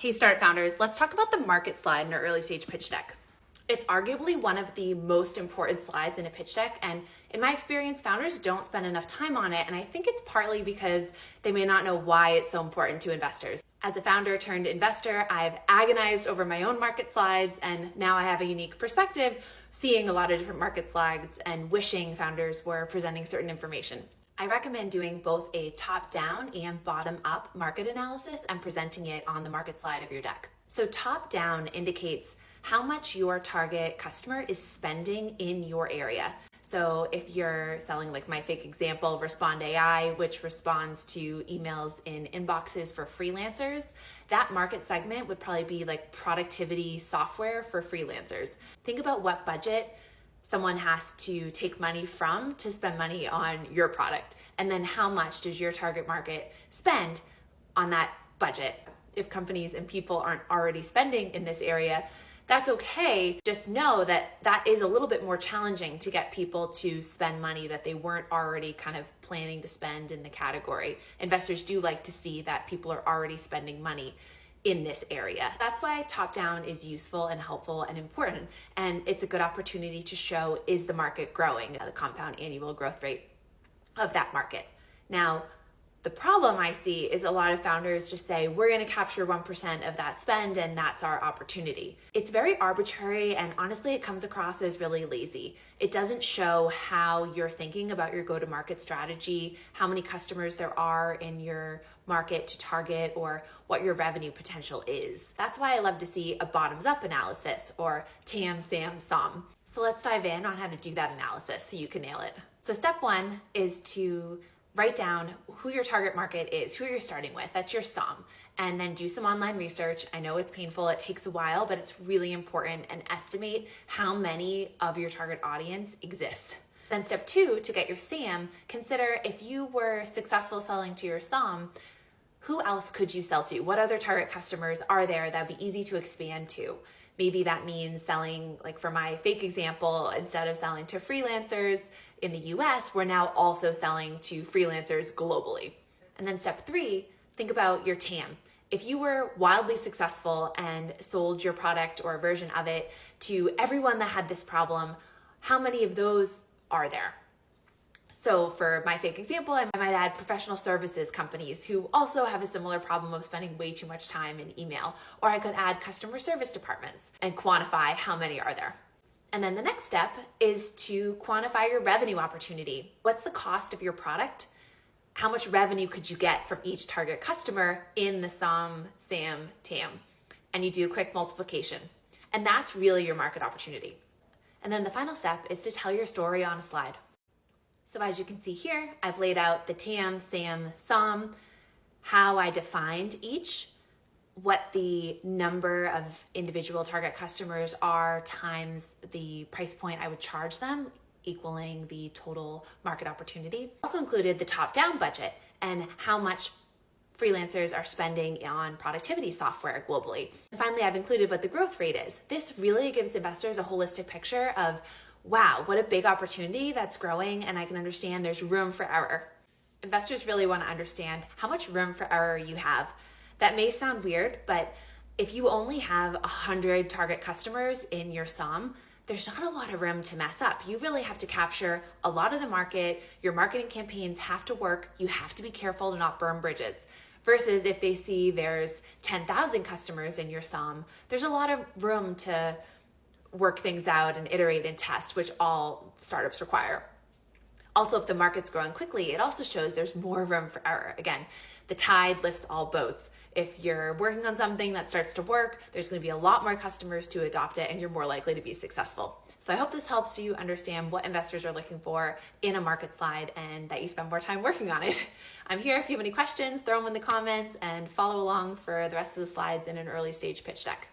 Hey Start Founders, let's talk about the market slide in our early stage pitch deck. It's arguably one of the most important slides in a pitch deck, and in my experience, founders don't spend enough time on it, and I think it's partly because they may not know why it's so important to investors. As a founder turned investor, I've agonized over my own market slides, and now I have a unique perspective, seeing a lot of different market slides and wishing founders were presenting certain information. I recommend doing both a top-down and bottom-up market analysis and presenting it on the market slide of your deck. So top-down indicates how much your target customer is spending in your area. So if you're selling, like my fake example, Respond AI, which responds to emails in inboxes for freelancers, that market segment would probably be like productivity software for freelancers. Think about what budget someone has to take money from to spend money on your product. And then how much does your target market spend on that budget? If companies and people aren't already spending in this area, that's okay. Just know that that is a little bit more challenging to get people to spend money that they weren't already kind of planning to spend in the category. Investors do like to see that people are already spending money in this area. That's why top-down is useful and helpful and important. And it's a good opportunity to show, is the market growing, the compound annual growth rate of that market. Now, the problem I see is a lot of founders just say, we're going to capture 1% of that spend and that's our opportunity. It's very arbitrary, and honestly, it comes across as really lazy. It doesn't show how you're thinking about your go-to-market strategy, how many customers there are in your market to target, or what your revenue potential is. That's why I love to see a bottoms-up analysis, or TAM, SAM, SOM. So let's dive in on how to do that analysis so you can nail it. So step one is to write down who your target market is, who you're starting with. That's your SOM. And then do some online research. I know it's painful, it takes a while, but it's really important, and estimate how many of your target audience exists. Then step two, to get your SAM, consider if you were successful selling to your SOM, who else could you sell to? What other target customers are there that would be easy to expand to? Maybe that means selling, like for my fake example, instead of selling to freelancers in the US, we're now also selling to freelancers globally. And then step three, think about your TAM. If you were wildly successful and sold your product or a version of it to everyone that had this problem, how many of those are there? So for my fake example, I might add professional services companies who also have a similar problem of spending way too much time in email. Or I could add customer service departments and quantify how many are there. And then the next step is to quantify your revenue opportunity. What's the cost of your product? How much revenue could you get from each target customer in the SOM, SAM, TAM? And you do a quick multiplication. And that's really your market opportunity. And then the final step is to tell your story on a slide. So as you can see here, I've laid out the TAM, SAM, SOM, how I defined each, what the number of individual target customers are times the price point I would charge them, equaling the total market opportunity. Also included the top-down budget and how much freelancers are spending on productivity software globally. And finally, I've included what the growth rate is. This really gives investors a holistic picture of, wow, what a big opportunity that's growing, and I can understand there's room for error. Investors really want to understand how much room for error you have. That may sound weird, but if you only have 100 target customers in your SOM, there's not a lot of room to mess up. You really have to capture a lot of the market. Your marketing campaigns have to work. You have to be careful to not burn bridges. Versus if they see there's 10,000 customers in your SOM, there's a lot of room to work things out and iterate and test, which all startups require. Also, if the market's growing quickly, it also shows there's more room for error. Again, the tide lifts all boats. If you're working on something that starts to work, there's going to be a lot more customers to adopt it, and you're more likely to be successful. So I hope this helps you understand what investors are looking for in a market slide, and that you spend more time working on it. I'm here if you have any questions, throw them in the comments, and follow along for the rest of the slides in an early stage pitch deck.